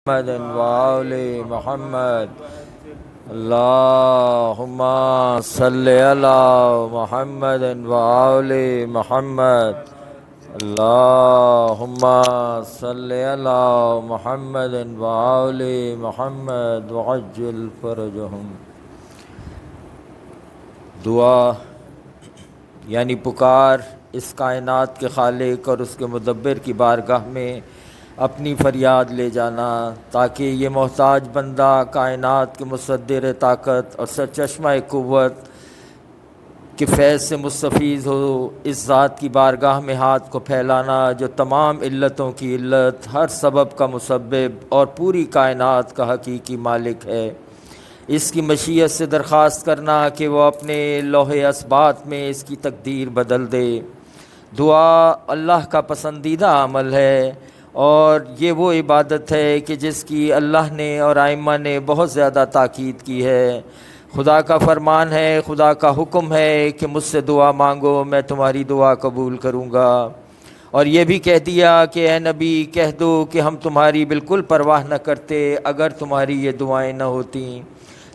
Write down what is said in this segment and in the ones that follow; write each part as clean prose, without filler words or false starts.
محمد وآل محمد اللہم صلی علی محمد وآل محمد اللہم صلی علی محمد وآل محمد وعجل فرجہم۔ دعا یعنی پکار اس کائنات کے خالق اور اس کے مدبر کی بارگاہ میں اپنی فریاد لے جانا، تاکہ یہ محتاج بندہ کائنات کے مصدر طاقت اور سرچشمہ قوت کے فیض سے مستفیض ہو۔ اس ذات کی بارگاہ میں ہاتھ کو پھیلانا جو تمام علتوں کی علت، ہر سبب کا مسبب اور پوری کائنات کا حقیقی مالک ہے۔ اس کی مشیت سے درخواست کرنا کہ وہ اپنے لوح اسبات میں اس کی تقدیر بدل دے۔ دعا اللہ کا پسندیدہ عمل ہے اور یہ وہ عبادت ہے کہ جس کی اللہ نے اور ائمہ نے بہت زیادہ تاکید کی ہے۔ خدا کا فرمان ہے، خدا کا حکم ہے کہ مجھ سے دعا مانگو، میں تمہاری دعا قبول کروں گا۔ اور یہ بھی کہہ دیا کہ اے نبی کہہ دو کہ ہم تمہاری بالکل پرواہ نہ کرتے اگر تمہاری یہ دعائیں نہ ہوتیں۔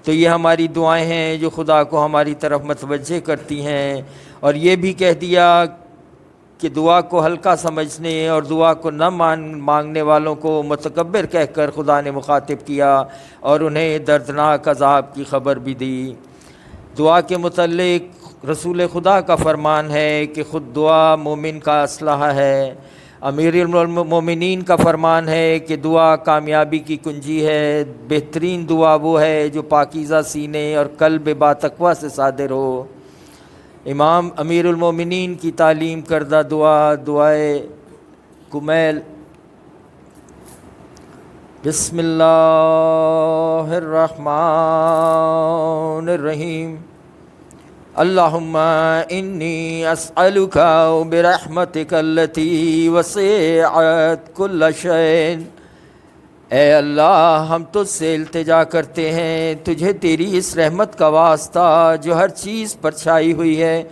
تو یہ ہماری دعائیں ہیں جو خدا کو ہماری طرف متوجہ کرتی ہیں۔ اور یہ بھی کہہ دیا کہ دعا کو ہلکا سمجھنے اور دعا کو نہ مانگنے والوں کو متکبر کہہ کر خدا نے مخاطب کیا اور انہیں دردناک عذاب کی خبر بھی دی۔ دعا کے متعلق رسول خدا کا فرمان ہے کہ خود دعا مومن کا اسلحہ ہے۔ امیر المومنین کا فرمان ہے کہ دعا کامیابی کی کنجی ہے۔ بہترین دعا وہ ہے جو پاکیزہ سینے اور قلب باتقویٰ سے صادر ہو۔ امام امیر المومنین کی تعلیم کردہ دعائے کمیل۔ بسم اللہ الرحمن الرحیم۔ اللہم انی اسألک برحمتک التی وسعت کل شیء۔ اے اللہ ہم تجھ سے التجا کرتے ہیں، تجھے تیری اس رحمت کا واسطہ جو ہر چیز پر چھائی ہوئی ہے،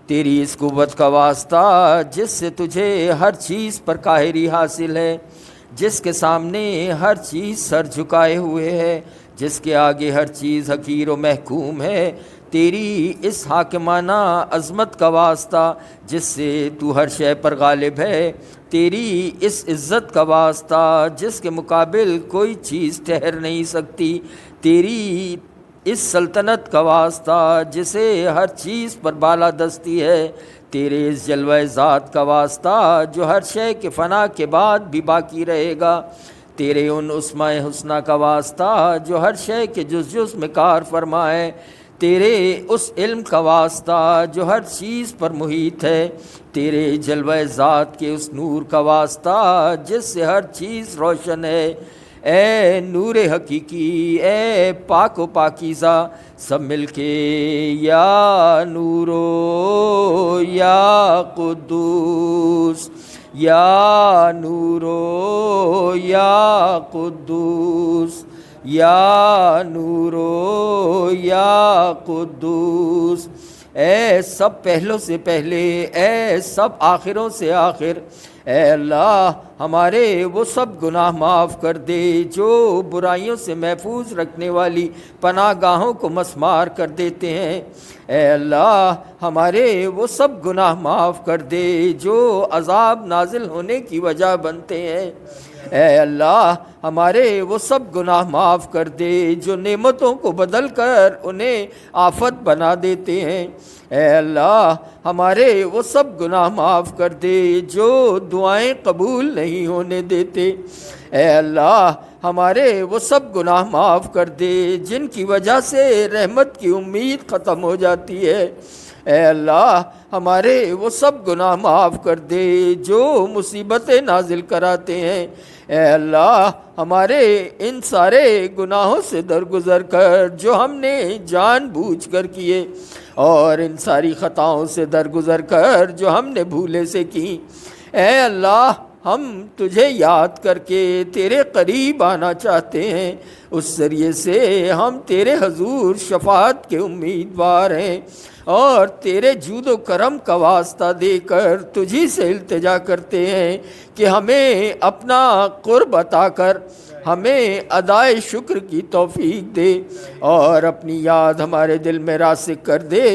تیری اس قوت کا واسطہ جس سے تجھے ہر چیز پر قاہری حاصل ہے، جس کے سامنے ہر چیز سر جھکائے ہوئے ہے، جس کے آگے ہر چیز حقیر و محکوم ہے، تیری اس حاکمانہ عظمت کا واسطہ جس سے تو ہر شے پر غالب ہے، تیری اس عزت کا واسطہ جس کے مقابل کوئی چیز ٹھہر نہیں سکتی، تیری اس سلطنت کا واسطہ جسے ہر چیز پر بالادستی ہے، تیرے اس جلوہ ذات کا واسطہ جو ہر شے کے فنا کے بعد بھی باقی رہے گا، تیرے ان اسماء حسنہ کا واسطہ جو ہر شے کے جز جز میں کار فرما ہے، تیرے اس علم کا واسطہ جو ہر چیز پر محیط ہے، تیرے جلوہ ذات کے اس نور کا واسطہ جس سے ہر چیز روشن ہے۔ اے نور حقیقی، اے پاک و پاکیزہ، سب مل کے یا نورو یا قدوس، یا نورو یا قدوس، یا نورو یا قدوس۔ اے سب پہلوں سے پہلے، اے سب آخروں سے آخر، اے اللہ ہمارے وہ سب گناہ معاف کر دے جو برائیوں سے محفوظ رکھنے والی پناہ گاہوں کو مسمار کر دیتے ہیں۔ اے اللہ ہمارے وہ سب گناہ معاف کر دے جو عذاب نازل ہونے کی وجہ بنتے ہیں۔ اے اللہ ہمارے وہ سب گناہ معاف کر دے جو نعمتوں کو بدل کر انہیں آفت بنا دیتے ہیں۔ اے اللہ ہمارے وہ سب گناہ معاف کر دے جو دعائیں قبول نہیں ہونے دیتے۔ اے اللہ ہمارے وہ سب گناہ معاف کر دے جن کی وجہ سے رحمت کی امید ختم ہو جاتی ہے۔ اے اللہ ہمارے وہ سب گناہ معاف کر دے جو مصیبتیں نازل کراتے ہیں۔ اے اللہ ہمارے ان سارے گناہوں سے درگزر کر جو ہم نے جان بوجھ کر کیے، اور ان ساری خطاؤں سے درگزر کر جو ہم نے بھولے سے کی۔ اے اللہ ہم تجھے یاد کر کے تیرے قریب آنا چاہتے ہیں، اس ذریعے سے ہم تیرے حضور شفاعت کے امیدوار ہیں، اور تیرے جود و کرم کا واسطہ دے کر تجھی سے التجا کرتے ہیں کہ ہمیں اپنا قرب عطا کر، ہمیں ادائے شکر کی توفیق دے، اور اپنی یاد ہمارے دل میں راسخ کر دے۔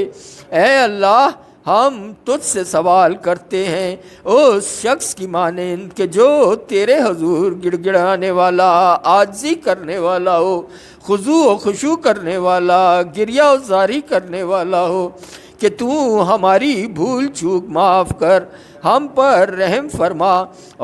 اے اللہ، ہم تجھ سے سوال کرتے ہیں اس شخص کی مانند کہ جو تیرے حضور گڑ گڑانے والا، عاجزی کرنے والا ہو، خضوع و خشوع کرنے والا، گریہ و زاری کرنے والا ہو، کہ تو ہماری بھول چوک معاف کر، ہم پر رحم فرما،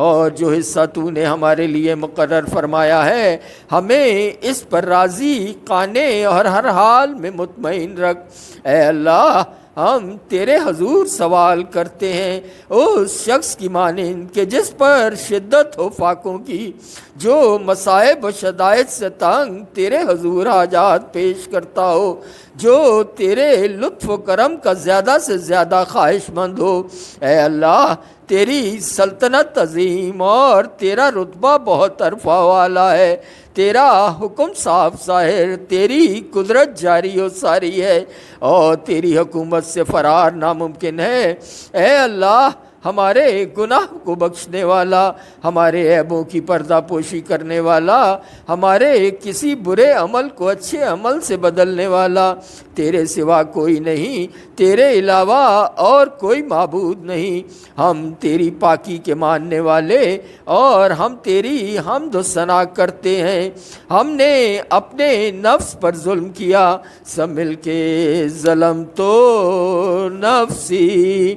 اور جو حصہ تو نے ہمارے لیے مقرر فرمایا ہے ہمیں اس پر راضی، قانع اور ہر حال میں مطمئن رکھ۔ اے اللہ، ہم تیرے حضور سوال کرتے ہیں اس شخص کی مانند کہ جس پر شدت ہو فاقوں کی، جو مصائب و شدائد سے تنگ تیرے حضور حاجات پیش کرتا ہو، جو تیرے لطف و کرم کا زیادہ سے زیادہ خواہش مند ہو۔ اے اللہ، تیری سلطنت عظیم اور تیرا رتبہ بہت عرفہ والا ہے، تیرا حکم صاف ظاہر، تیری قدرت جاری و ساری ہے، اور تیری حکومت سے فرار ناممکن ہے۔ اے اللہ، ہمارے گناہ کو بخشنے والا، ہمارے عیبوں کی پردہ پوشی کرنے والا، ہمارے کسی برے عمل کو اچھے عمل سے بدلنے والا، تیرے سوا کوئی نہیں، تیرے علاوہ اور کوئی معبود نہیں۔ ہم تیری پاکی کے ماننے والے، اور ہم تیری حمد و ثنا کرتے ہیں۔ ہم نے اپنے نفس پر ظلم کیا، سب مل کے ظلم تو نفسی،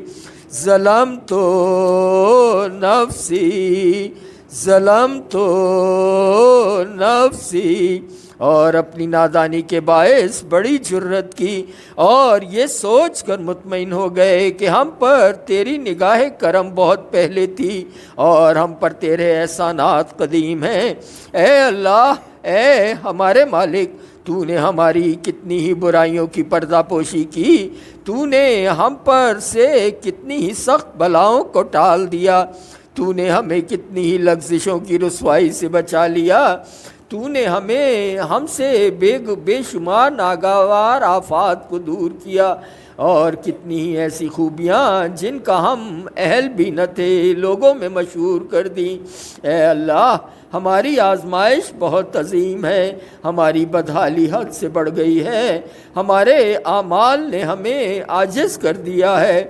ظلم تو نفسی، ظلم تو نفسی، اور اپنی نادانی کے باعث بڑی جرت کی، اور یہ سوچ کر مطمئن ہو گئے کہ ہم پر تیری نگاہ کرم بہت پہلے تھی، اور ہم پر تیرے احسانات قدیم ہیں۔ اے اللہ، اے ہمارے مالک، تو نے ہماری کتنی ہی برائیوں کی پردہ پوشی کی، تو نے ہم پر سے کتنی ہی سخت بلاؤں کو ٹال دیا، تو نے ہمیں کتنی ہی لغزشوں کی رسوائی سے بچا لیا، تو نے ہم سے بے شمار ناگوار آفات کو دور کیا، اور کتنی ہی ایسی خوبیاں جن کا ہم اہل بھی نہ تھے لوگوں میں مشہور کر دی۔ اے اللہ، ہماری آزمائش بہت عظیم ہے، ہماری بدحالی حد سے بڑھ گئی ہے، ہمارے اعمال نے ہمیں عاجز کر دیا ہے،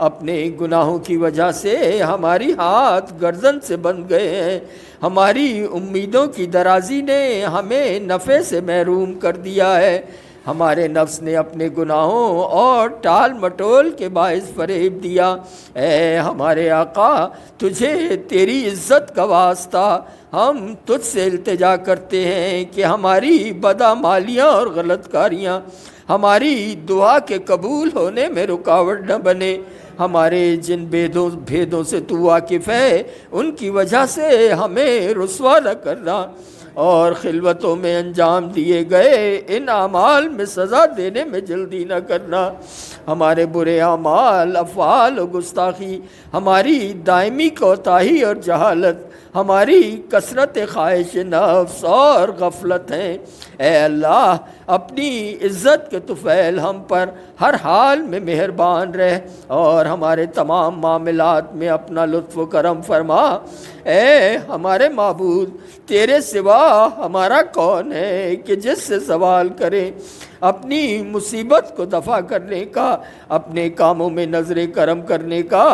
اپنے گناہوں کی وجہ سے ہماری ہاتھ گردن سے بندھ گئے ہیں، ہماری امیدوں کی درازی نے ہمیں نفع سے محروم کر دیا ہے، ہمارے نفس نے اپنے گناہوں اور ٹال مٹول کے باعث فریب دیا۔ اے ہمارے آقا، تجھے تیری عزت کا واسطہ ہم تجھ سے التجا کرتے ہیں کہ ہماری بدعمالیاں اور غلط کاریاں ہماری دعا کے قبول ہونے میں رکاوٹ نہ بنے، ہمارے جن بھیدوں سے تو واقف ہے ان کی وجہ سے ہمیں رسوا نہ کرنا، اور خلوتوں میں انجام دیے گئے ان اعمال میں سزا دینے میں جلدی نہ کرنا، ہمارے برے اعمال، افعال و گستاخی، ہماری دائمی کوتاہی اور جہالت، ہماری کثرت خواہش نفس اور غفلت ہیں۔ اے اللہ، اپنی عزت کے طفیل ہم پر ہر حال میں مہربان رہ، اور ہمارے تمام معاملات میں اپنا لطف و کرم فرما۔ اے ہمارے معبود، تیرے سوا ہمارا کون ہے کہ جس سے سوال کریں اپنی مصیبت کو دفع کرنے کا، اپنے کاموں میں نظر کرم کرنے کا۔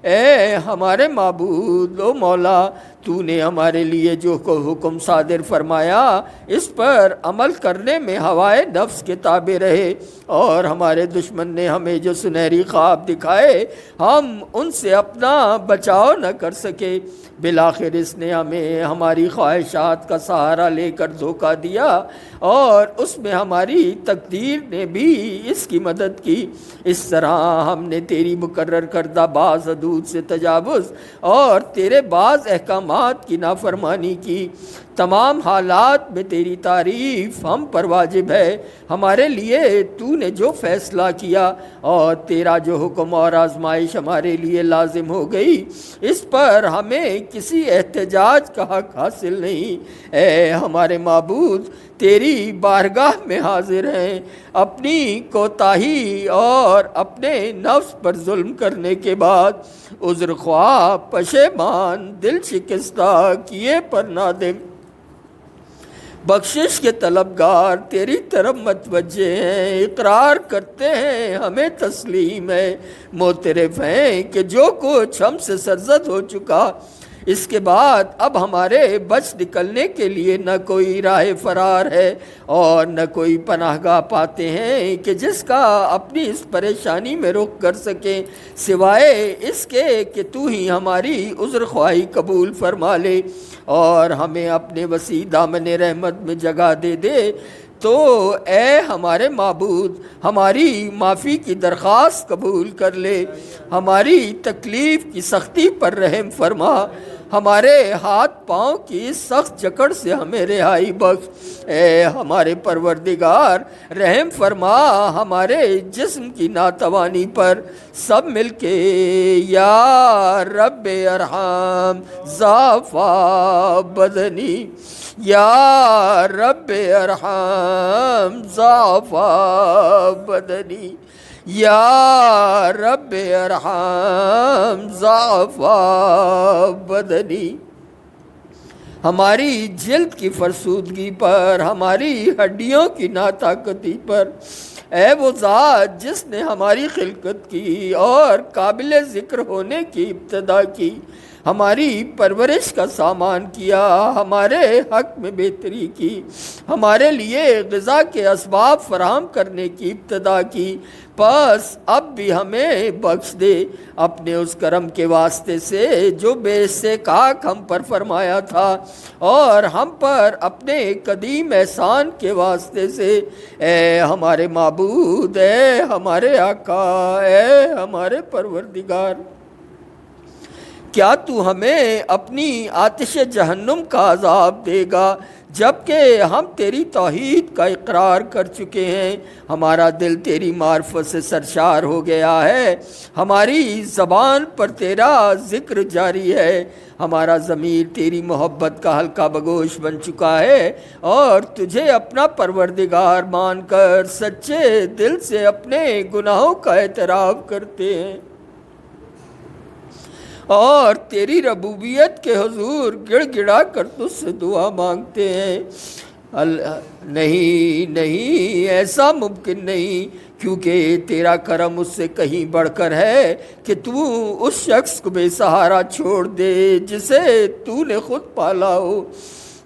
اے ہمارے معبود و مولا، تو نے ہمارے لیے جو حکم صادر فرمایا اس پر عمل کرنے میں ہوائے نفس کے تابع رہے، اور ہمارے دشمن نے ہمیں جو سنہری خواب دکھائے ہم ان سے اپنا بچاؤ نہ کر سکے، بالآخر اس نے ہمیں ہماری خواہشات کا سہارا لے کر دھوکہ دیا، اور اس میں ہماری تقدیر نے بھی اس کی مدد کی۔ اس طرح ہم نے تیری مقرر کردہ بعض حدود سے تجاوز اور تیرے بعض احکامات کی نافرمانی کی۔ تمام حالات میں تیری تعریف ہم پر واجب ہے۔ ہمارے لیے تو نے جو فیصلہ کیا اور تیرا جو حکم اور آزمائش ہمارے لیے لازم ہو گئی، اس پر ہمیں کسی احتجاج کا حق حاصل نہیں۔ اے ہمارے معبود، تیری بارگاہ میں حاضر ہیں، اپنی کوتاہی اور اپنے نفس پر ظلم کرنے کے بعد عذر خواہ، پشیمان، دل شکستہ، کیے پر نادم، بخشش کے طلبگار تیری طرف متوجہ ہیں، اقرار کرتے ہیں، ہمیں تسلیم ہے، معترف ہیں کہ جو کچھ ہم سے سرزد ہو چکا، اس کے بعد اب ہمارے بچ نکلنے کے لیے نہ کوئی راہ فرار ہے اور نہ کوئی پناہ گاہ پاتے ہیں کہ جس کا اپنی اس پریشانی میں رخ کر سکیں، سوائے اس کے کہ تو ہی ہماری عذر خواہی قبول فرما لے اور ہمیں اپنے وسیع دامن رحمت میں جگہ دے دے۔ تو اے ہمارے معبود، ہماری معافی کی درخواست قبول کر لے، ہماری تکلیف کی سختی پر رحم فرما، ہمارے ہاتھ پاؤں کی سخت جکڑ سے ہمیں رہائی بخش۔ اے ہمارے پروردگار، رحم فرما ہمارے جسم کی ناتوانی پر، سب مل کے یا رب ارحم ضعفا بدنی، یا رب ارحم ضعفا بدنی، یا رب ارحم ضعفا بدنی۔ ہماری جلد کی فرسودگی پر، ہماری ہڈیوں کی ناطاقتی پر، اے وہ ذات جس نے ہماری خلقت کی اور قابل ذکر ہونے کی ابتدا کی، ہماری پرورش کا سامان کیا، ہمارے حق میں بہتری کی، ہمارے لیے غذا کے اسباب فراہم کرنے کی ابتدا کی، پس اب بھی ہمیں بخش دے اپنے اس کرم کے واسطے سے جو بے استحقاق ہم پر فرمایا تھا، اور ہم پر اپنے قدیم احسان کے واسطے سے۔ اے ہمارے معبود، اے ہمارے آقا، اے ہمارے پروردگار، کیا تو ہمیں اپنی آتش جہنم کا عذاب دے گا جبکہ ہم تیری توحید کا اقرار کر چکے ہیں؟ ہمارا دل تیری معرفت سے سرشار ہو گیا ہے، ہماری زبان پر تیرا ذکر جاری ہے، ہمارا ضمیر تیری محبت کا حلقہ بگوش بن چکا ہے، اور تجھے اپنا پروردگار مان کر سچے دل سے اپنے گناہوں کا اعتراف کرتے ہیں اور تیری ربوبیت کے حضور گڑ گڑا کر تجھ سے دعا مانگتے ہیں۔ نہیں، ایسا ممکن نہیں، کیونکہ تیرا کرم اس سے کہیں بڑھ کر ہے کہ تو اس شخص کو بے سہارا چھوڑ دے جسے تو نے خود پالا ہو،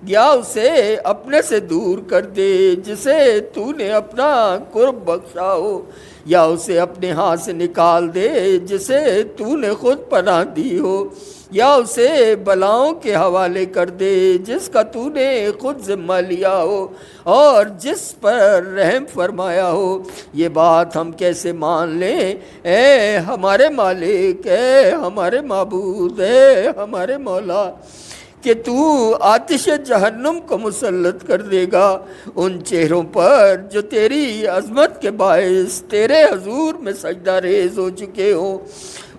یا اسے اپنے سے دور کر دے جسے تو نے اپنا قرب بخشا ہو، یا اسے اپنے ہاتھ سے نکال دے جسے تو نے خود پناہ دی ہو، یا اسے بلاؤں کے حوالے کر دے جس کا تو نے خود ذمہ لیا ہو اور جس پر رحم فرمایا ہو۔ یہ بات ہم کیسے مان لیں اے ہمارے مالک، اے ہمارے معبود، اے ہمارے مولا، کہ تو آتش جہنم کو مسلط کر دے گا ان چہروں پر جو تیری عظمت کے باعث تیرے حضور میں سجدہ ریز ہو چکے ہوں،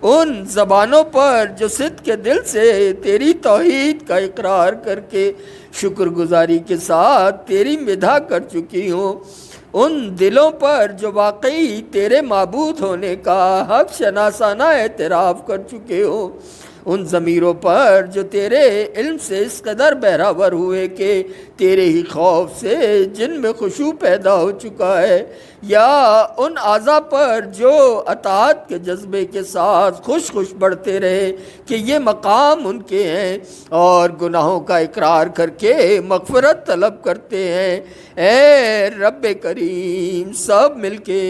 ان زبانوں پر جو صدق کے دل سے تیری توحید کا اقرار کر کے شکر گزاری کے ساتھ تیری مدح کر چکی ہوں، ان دلوں پر جو واقعی تیرے معبود ہونے کا حق شناسانہ اعتراف کر چکے ہوں، ان ضمیروں پر جو تیرے علم سے اس قدر بہراور ہوئے کہ تیرے ہی خوف سے جن میں خشوع پیدا ہو چکا ہے، یا ان اعضاء پر جو اطاعت کے جذبے کے ساتھ خوش خوش بڑھتے رہے کہ یہ مقام ان کے ہیں اور گناہوں کا اقرار کر کے مغفرت طلب کرتے ہیں۔ اے رب کریم، سب مل کے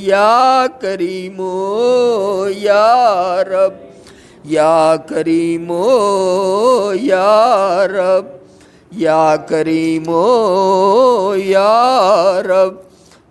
یا کریمو یا رب، یا کریمو یا رب، یا کریمو یا رب،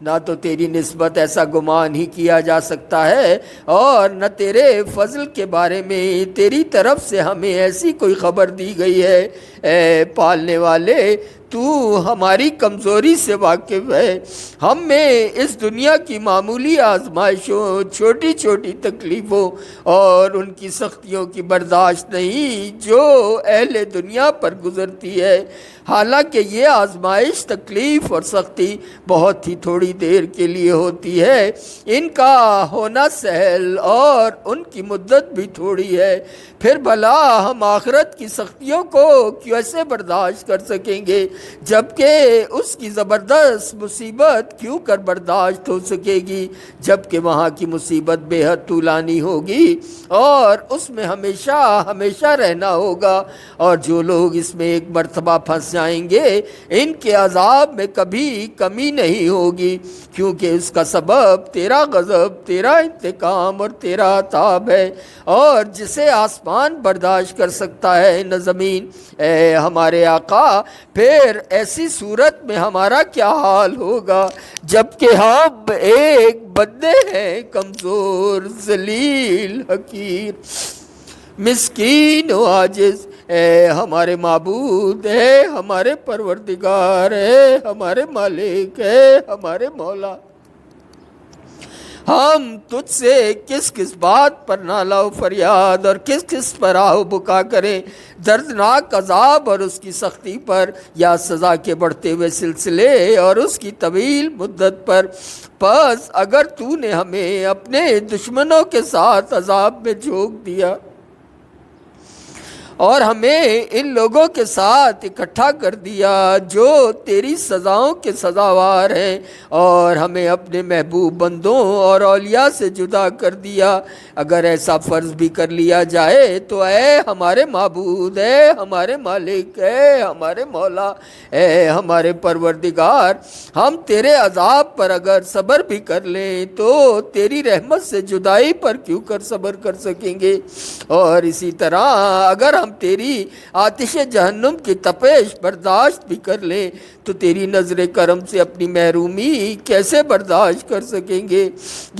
نہ تو تیری نسبت ایسا گمان ہی کیا جا سکتا ہے، اور نہ تیرے فضل کے بارے میں تیری طرف سے ہمیں ایسی کوئی خبر دی گئی ہے۔ اے پالنے والے، تو ہماری کمزوری سے واقف ہے، ہم میں اس دنیا کی معمولی آزمائشوں، چھوٹی چھوٹی تکلیفوں اور ان کی سختیوں کی برداشت نہیں جو اہل دنیا پر گزرتی ہے۔ حالانکہ یہ آزمائش، تکلیف اور سختی بہت ہی تھوڑی دیر کے لیے ہوتی ہے، ان کا ہونا سہل اور ان کی مدت بھی تھوڑی ہے، پھر بھلا ہم آخرت کی سختیوں کو کیسے برداشت کر سکیں گے، جبکہ اس کی زبردست مصیبت کیوں کر برداشت ہو سکے گی، جبکہ وہاں کی مصیبت بے حد طولانی ہوگی اور اس میں ہمیشہ ہمیشہ رہنا ہوگا، اور جو لوگ اس میں ایک مرتبہ پھنس جائیں گے ان کے عذاب میں کبھی کمی نہیں ہوگی، کیونکہ اس کا سبب تیرا غضب، تیرا انتقام اور تیرا عذاب ہے، اور جسے آسمان برداشت کر سکتا ہے نہ زمین۔ اے ہمارے آقا، پھر ایسی صورت میں ہمارا کیا حال ہوگا، جبکہ ہم ایک بندے ہیں، کمزور، ذلیل، حقیر، مسکین و عاجز۔ اے ہمارے معبود، اے ہمارے پروردگار، اے ہمارے مالک، اے ہمارے مولا، ہم تجھ سے کس کس بات پر نالہ و فریاد اور کس کس پر آہ و بکا کریں، دردناک عذاب اور اس کی سختی پر، یا سزا کے بڑھتے ہوئے سلسلے اور اس کی طویل مدت پر۔ پس اگر تو نے ہمیں اپنے دشمنوں کے ساتھ عذاب میں جھونک دیا اور ہمیں ان لوگوں کے ساتھ اکٹھا کر دیا جو تیری سزاؤں کے سزاوار ہیں، اور ہمیں اپنے محبوب بندوں اور اولیاء سے جدا کر دیا، اگر ایسا فرض بھی کر لیا جائے تو اے ہمارے معبود، اے ہمارے مالک، اے ہمارے مولا، اے ہمارے پروردگار، ہم تیرے عذاب پر اگر صبر بھی کر لیں تو تیری رحمت سے جدائی پر کیوں کر صبر کر سکیں گے، اور اسی طرح اگر ہم تیری آتش جہنم کی تپش برداشت بھی کر لیں تو تیری نظر کرم سے اپنی محرومی کیسے برداشت کر سکیں گے،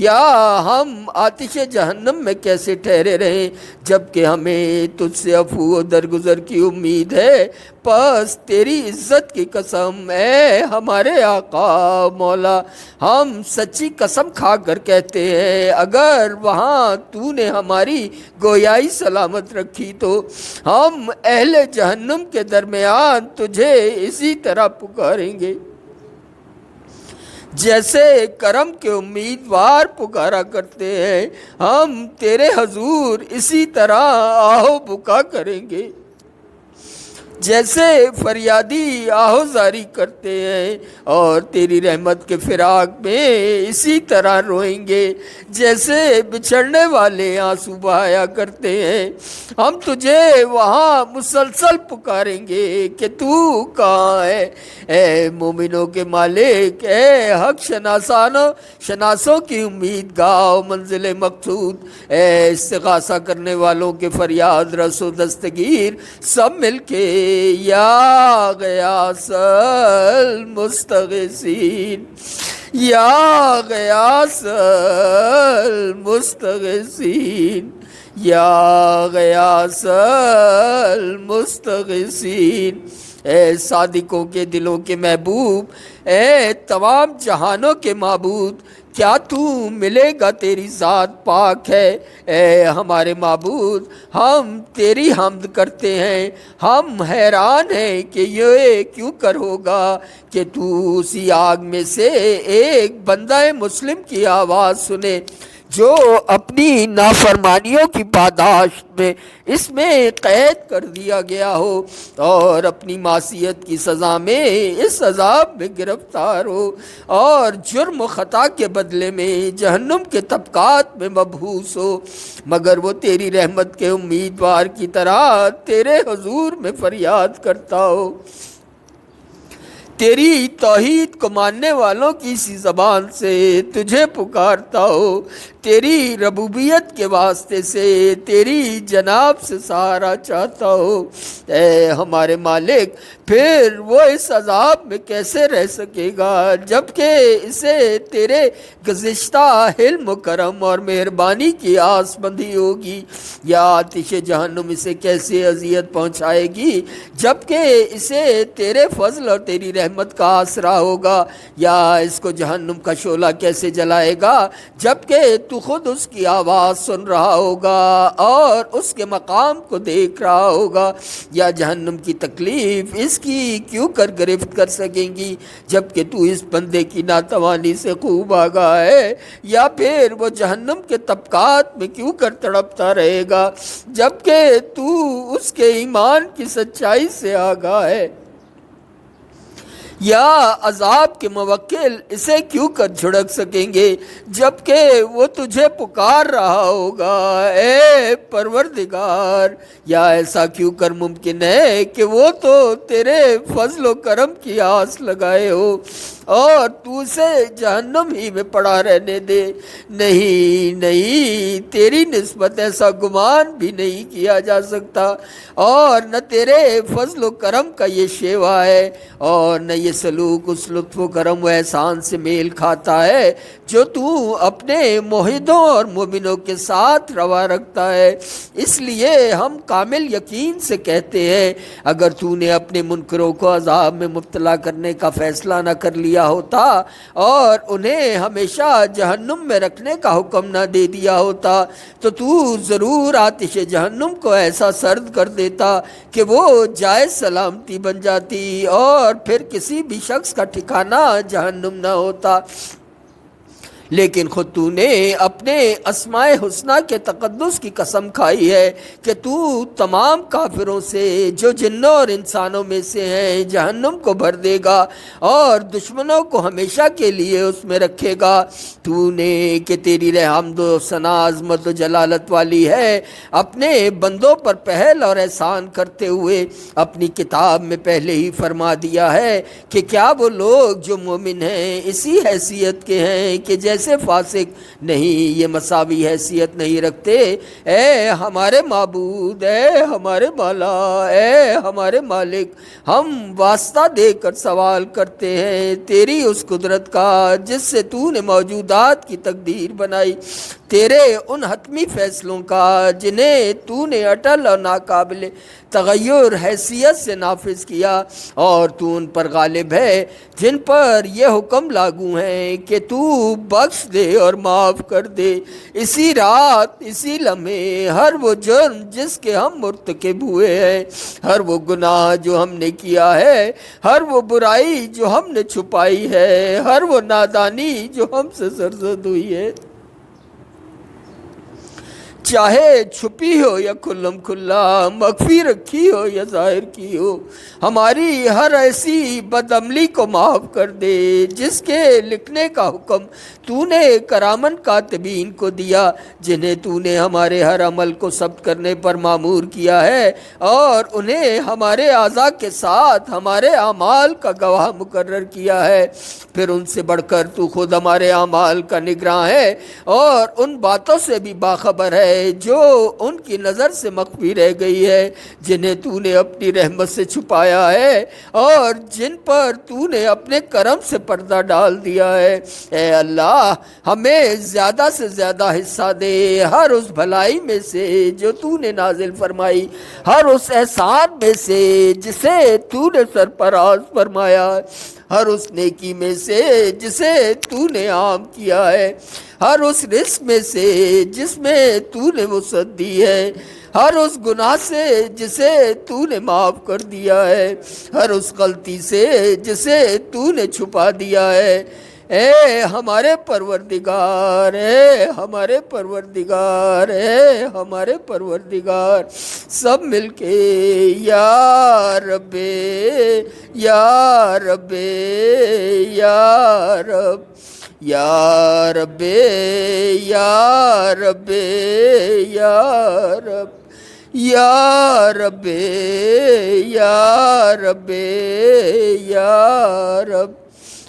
یا ہم آتش جہنم میں کیسے ٹھہرے رہیں جبکہ ہمیں تجھ سے عفو و درگزر کی امید ہے۔ پس تیری عزت کی قسم، اے ہمارے آقا مولا، ہم سچی قسم کھا کر کہتے ہیں اگر وہاں تو نے ہماری گویائی سلامت رکھی تو ہم اہل جہنم کے درمیان تجھے اسی طرح پکاریں گے جیسے کرم کے امیدوار پکارا کرتے ہیں، ہم تیرے حضور اسی طرح آہو بکا کریں گے جیسے فریادی آہو زاری کرتے ہیں، اور تیری رحمت کے فراق میں اسی طرح روئیں گے جیسے بچھڑنے والے آنسو بہایا کرتے ہیں۔ ہم تجھے وہاں مسلسل پکاریں گے کہ تو کہاں ہے، اے مومنوں کے مالک، اے حق شناسوں کی امید گاہ و منزل مقصود، اے استغاثہ کرنے والوں کے فریاد رس و دستگیر، سب مل کے یا غیاث المستغیثین، یا غیاث المستغیثین، یا غیاث المستغیثین۔ اے صادقوں کے دلوں کے محبوب، اے تمام جہانوں کے معبود، کیا تو ملے گا، تیری ذات پاک ہے۔ اے ہمارے معبود، ہم تیری حمد کرتے ہیں، ہم حیران ہیں کہ یہ کیوں کر ہوگا کہ تو اسی آگ میں سے ایک بندہ مسلم کی آواز سنے جو اپنی نافرمانیوں کی پاداش میں اس میں قید کر دیا گیا ہو، اور اپنی معصیت کی سزا میں اس عذاب میں گرفتار ہو، اور جرم و خطا کے بدلے میں جہنم کے طبقات میں مبعوث ہو، مگر وہ تیری رحمت کے امیدوار کی طرح تیرے حضور میں فریاد کرتا ہو، تیری توحید کو ماننے والوں کی سی زبان سے تجھے پکارتا ہو، تیری ربوبیت کے واسطے سے تیری جناب سے سہارا چاہتا ہو۔ اے ہمارے مالک، پھر وہ اس عذاب میں کیسے رہ سکے گا جبکہ اسے تیرے گزشتہ حلم و کرم اور مہربانی کی آس بندھی ہوگی؟ یا آتش جہنم اسے کیسے اذیت پہنچائے گی جبکہ اسے تیرے فضل اور تیری رحمت کا آسرا ہوگا؟ یا اس کو جہنم کا شعلہ کیسے جلائے گا جبکہ تو خود اس کی آواز سن رہا ہوگا اور اس کے مقام کو دیکھ رہا ہوگا؟ یا جہنم کی تکلیف اس کی کیوں کر گرفت کر سکیں گی جبکہ تو اس بندے کی ناتوانی سے خوب آگاہ ہے؟ یا پھر وہ جہنم کے طبقات میں کیوں کر تڑپتا رہے گا جبکہ تو اس کے ایمان کی سچائی سے آگاہ ہے؟ یا عذاب کے موکل اسے کیوں کر جھڑک سکیں گے جبکہ وہ تجھے پکار رہا ہوگا اے پروردگار؟ یا ایسا کیوں کر ممکن ہے کہ وہ تو تیرے فضل و کرم کی آس لگائے ہو اور تو اسے جہنم ہی میں پڑا رہنے دے؟ نہیں نہیں، تیری نسبت ایسا گمان بھی نہیں کیا جا سکتا، اور نہ تیرے فضل و کرم کا یہ شیوا ہے اور نہ یہ سلوک اس لطف و کرم و احسان سے میل کھاتا ہے جو تو اپنے موحدوں اور مومنوں کے ساتھ روا رکھتا ہے۔ اس لیے ہم کامل یقین سے کہتے ہیں اگر تو نے اپنے منکروں کو عذاب میں مبتلا کرنے کا فیصلہ نہ کر لیا ہوتا اور انہیں ہمیشہ جہنم میں رکھنے کا حکم نہ دے دیا ہوتا تو ضرور آتش جہنم کو ایسا سرد کر دیتا کہ وہ جائے سلامتی بن جاتی اور پھر کسی بھی شخص کا ٹھکانہ جہنم نہ ہوتا۔ لیکن خود تو نے اپنے اسماء حسنہ کے تقدس کی قسم کھائی ہے کہ تو تمام کافروں سے جو جنوں اور انسانوں میں سے ہیں جہنم کو بھر دے گا اور دشمنوں کو ہمیشہ کے لیے اس میں رکھے گا۔ تو نے کہ تیری حمد و ثنا عظمت و جلالت والی ہے اپنے بندوں پر پہل اور احسان کرتے ہوئے اپنی کتاب میں پہلے ہی فرما دیا ہے کہ کیا وہ لوگ جو مومن ہیں اسی حیثیت کے ہیں کہ جیسے فاسق نہیں، یہ مساوی حیثیت نہیں رکھتے۔ اے ہمارے معبود، اے ہمارے مولا، اے ہمارے مالک، ہم واسطہ دے کر سوال کرتے ہیں تیری اس قدرت کا جس سے تو نے موجودات کی تقدیر بنائی، تیرے ان حتمی فیصلوں کا جنہیں تو نے اٹل اور ناقابل تغیر حیثیت سے نافذ کیا، اور تو ان پر غالب ہے جن پر یہ حکم لاگو ہیں کہ تو بخش دے اور معاف کر دے۔ اسی رات، اسی لمحے ہر وہ جرم جس کے ہم مرتکب ہوئے ہیں، ہر وہ گناہ جو ہم نے کیا ہے، ہر وہ برائی جو ہم نے چھپائی ہے، ہر وہ نادانی جو ہم سے سرزد ہوئی ہے، چاہے چھپی ہو یا کھلم کھلا، مخفی رکھی ہو یا ظاہر کی ہو، ہماری ہر ایسی بدعملی کو معاف کر دے جس کے لکھنے کا حکم تو نے کرامن کاتبین کو دیا، جنہیں تو نے ہمارے ہر عمل کو ثبت کرنے پر مامور کیا ہے اور انہیں ہمارے اعضاء کے ساتھ ہمارے اعمال کا گواہ مقرر کیا ہے۔ پھر ان سے بڑھ کر تو خود ہمارے اعمال کا نگراں ہے اور ان باتوں سے بھی باخبر ہے جو ان کی نظر سے مخفی رہ گئی ہے، جنہیں تو نے اپنی رحمت سے چھپایا ہے اور جن پر تو نے اپنے کرم سے پردہ ڈال دیا ہے۔ اے اللہ، ہمیں زیادہ سے زیادہ حصہ دے ہر اس بھلائی میں سے جو تو نے نازل فرمائی، ہر اس احسان میں سے جسے تو نے سرفراز فرمایا، ہر اس نیکی میں سے جسے تو نے عام کیا ہے، ہر اس رزق میں سے جس میں تو نے وسعت دی ہے، ہر اس گناہ سے جسے تو نے معاف کر دیا ہے، ہر اس غلطی سے جسے تو نے چھپا دیا ہے۔ اے ہمارے پروردگار، اے ہمارے پروردگار، اے ہمارے پروردگار، سب مل کے یا رب، یا رب، یا رب، یا رب، یا رب، یا رب، یا رب یا رب یا رب،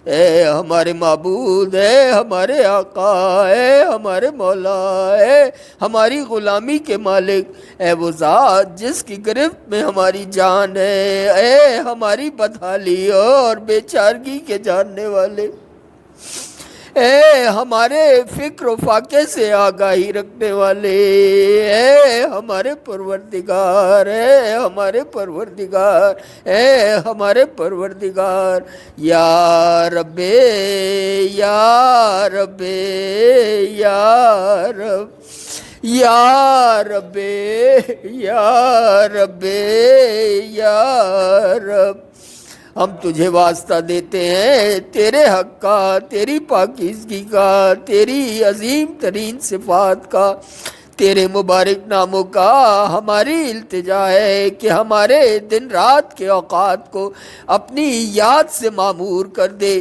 اے ہمارے معبود، اے ہمارے آقا، اے ہمارے مولا، اے ہماری غلامی کے مالک، اے وہ ذات جس کی گرفت میں ہماری جان ہے، اے ہماری بدحالی اور بے چارگی کے جاننے والے، اے ہمارے فکر و فاقے سے آگاہی رکھنے والے، اے ہمارے پروردگار، اے ہمارے پروردگار، اے ہمارے پروردگار، یا رب یا رب یا رب یا رب یا رب یا رب، ہم تجھے واسطہ دیتے ہیں تیرے حق کا، تیری پاکیزگی کا، تیری عظیم ترین صفات کا، تیرے مبارک ناموں کا۔ ہماری التجا ہے کہ ہمارے دن رات کے اوقات کو اپنی یاد سے معمور کر دے،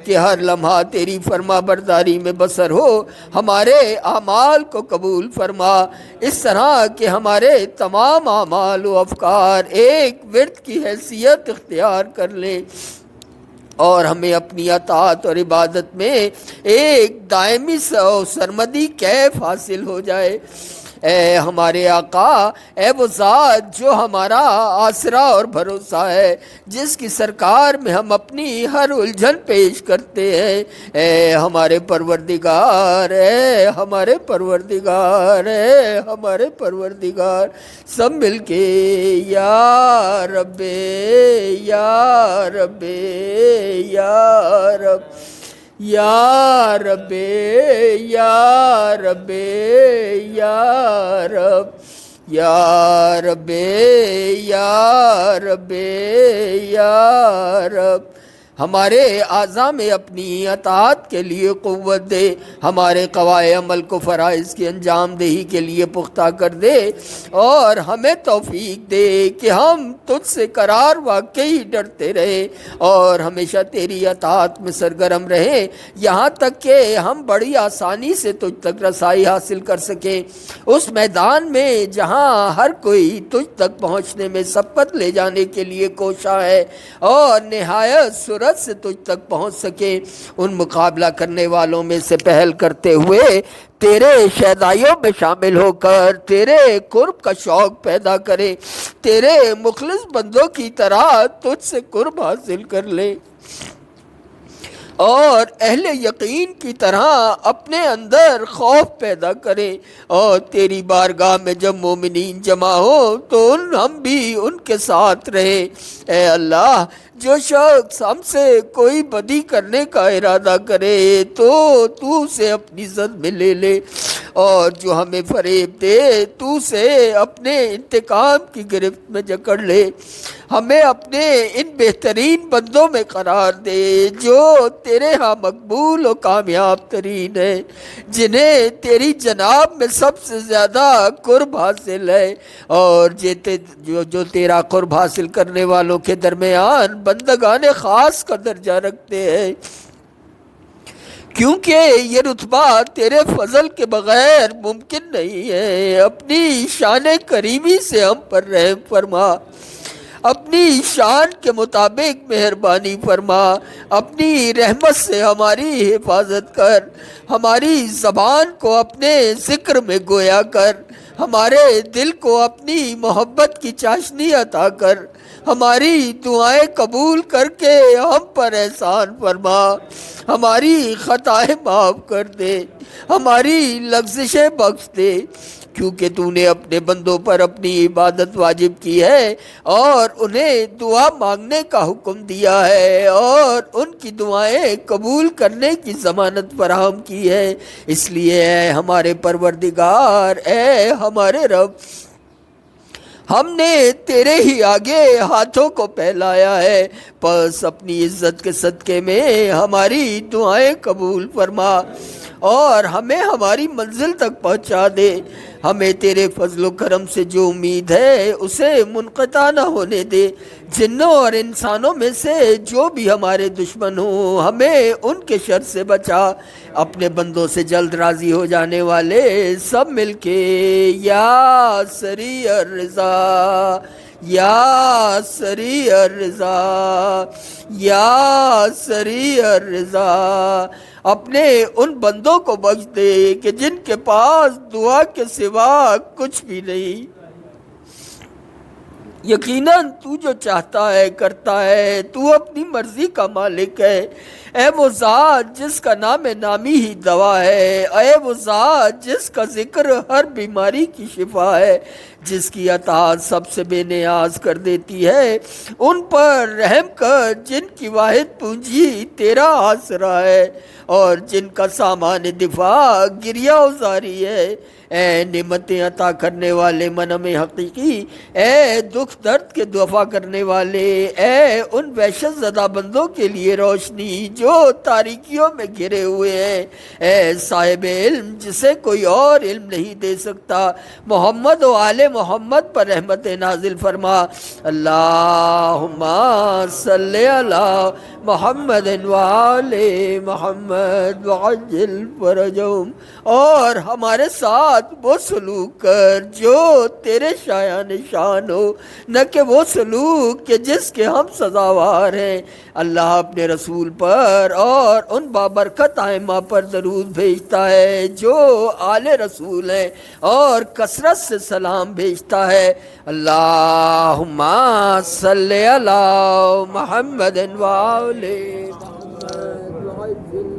کہ ہر لمحہ تیری فرما برداری میں بسر ہو، ہمارے اعمال کو قبول فرما، اس طرح کہ ہمارے تمام اعمال و افکار ایک ورد کی حیثیت اختیار کر لیں، اور ہمیں اپنی اطاعت اور عبادت میں ایک دائمی سرمدی کیف حاصل ہو جائے۔ اے ہمارے آقا، اے وہ ذات جو ہمارا آسرا اور بھروسہ ہے، جس کی سرکار میں ہم اپنی ہر الجھن پیش کرتے ہیں، اے ہمارے پروردگار، اے ہمارے پروردگار، اے ہمارے پروردگار، سب مل کے یا رب یا رب یا رب یا رب یا رب یا رب یا رب یا رب یا رب، ہمارے اعضاء میں اپنی اطاعت کے لیے قوت دے، ہمارے قواعد عمل کو فرائض کی انجام دہی کے لیے پختہ کر دے، اور ہمیں توفیق دے کہ ہم تجھ سے قرار واقعی ڈرتے رہیں اور ہمیشہ تیری اطاعت میں سرگرم رہیں، یہاں تک کہ ہم بڑی آسانی سے تجھ تک رسائی حاصل کر سکیں، اس میدان میں جہاں ہر کوئی تجھ تک پہنچنے میں سبقت لے جانے کے لیے کوشاں ہے اور نہایت سرعت سے تجھ تک پہنچ سکے، ان مقابلہ کرنے والوں میں سے پہل کرتے ہوئے تیرے شہدائیوں میں شامل ہو کر تیرے قرب کا شوق پیدا کرے، تیرے مخلص بندوں کی طرح تجھ سے قرب حاصل کر لے، اور اہل یقین کی طرح اپنے اندر خوف پیدا کریں، اور تیری بارگاہ میں جب مومنین جمع ہو تو ہم بھی ان کے ساتھ رہیں۔ اے اللہ، جو شخص ہم سے کوئی بدی کرنے کا ارادہ کرے تو تو اسے اپنی زد میں لے لے، اور جو ہمیں فریب دے تو اسے اپنے انتقام کی گرفت میں جکڑ لے، ہمیں اپنے ان بہترین بندوں میں قرار دے جو تیرے ہاں مقبول و کامیاب ترین ہے، جنہیں تیری جناب میں سب سے زیادہ قرب حاصل ہے، اور جو تیرا قرب حاصل کرنے والوں کے درمیان بندگان خاص کا درجہ رکھتے ہیں، کیونکہ یہ رتبہ تیرے فضل کے بغیر ممکن نہیں ہے۔ اپنی شان کریمی سے ہم پر رحم فرما، اپنی شان کے مطابق مہربانی فرما، اپنی رحمت سے ہماری حفاظت کر، ہماری زبان کو اپنے ذکر میں گویا کر، ہمارے دل کو اپنی محبت کی چاشنی عطا کر، ہماری دعائیں قبول کر کے ہم پر احسان فرما، ہماری خطائیں معاف کر دے، ہماری لغزشیں بخش دے، کیونکہ تو نے اپنے بندوں پر اپنی عبادت واجب کی ہے اور انہیں دعا مانگنے کا حکم دیا ہے اور ان کی دعائیں قبول کرنے کی ضمانت فراہم کی ہے، اس لیے اے ہمارے پروردگار، اے ہمارے رب، ہم نے تیرے ہی آگے ہاتھوں کو پھیلایا ہے، پس اپنی عزت کے صدقے میں ہماری دعائیں قبول فرما اور ہمیں ہماری منزل تک پہنچا دے، ہمیں تیرے فضل و کرم سے جو امید ہے اسے منقطع نہ ہونے دے۔ جنوں اور انسانوں میں سے جو بھی ہمارے دشمن ہوں ہمیں ان کے شر سے بچا۔ اپنے بندوں سے جلد راضی ہو جانے والے سب مل کے یا سریع الرضا، یا سریع الرضا، یا سریع الرضا، اپنے ان بندوں کو بخش دے کہ جن کے پاس دعا کے سوا کچھ بھی نہیں۔ یقیناً تو جو چاہتا ہے کرتا ہے، تو اپنی مرضی کا مالک ہے۔ اے وہ ذات جس کا نام نامی ہی دوا ہے، اے وہ ذات جس کا ذکر ہر بیماری کی شفا ہے، جس کی عطا سب سے بے نیاز کر دیتی ہے، ان پر رحم کر جن کی واحد پونجی تیرا آسرا ہے اور جن کا سامان دفاع گریہ ازاری ہے۔ اے نعمتیں عطا کرنے والے منم حقیقی، اے دکھ درد کے دفع کرنے والے، اے ان وحشت زدہ بندوں کے لیے روشنی جو تاریکیوں میں گھرے ہوئے ہیں، اے صاحب علم جسے کوئی اور علم نہیں دے سکتا، محمد و آل محمد پر رحمت نازل فرما۔ اللہم صلی علی محمد وآل محمد وعجل فرجہم، اور ہمارے ساتھ وہ سلوک کر جو تیرے شایان شان ہو، نہ کہ وہ سلوک کہ جس کے ہم سزاوار ہیں۔ اللہ اپنے رسول پر اور ان بابرکت ائمہ پر درود بھیجتا ہے جو آل رسول ہیں اور کثرت سے سلام بھیجتا ہے۔ اللہم صلی علی محمد وآل محمد وعجل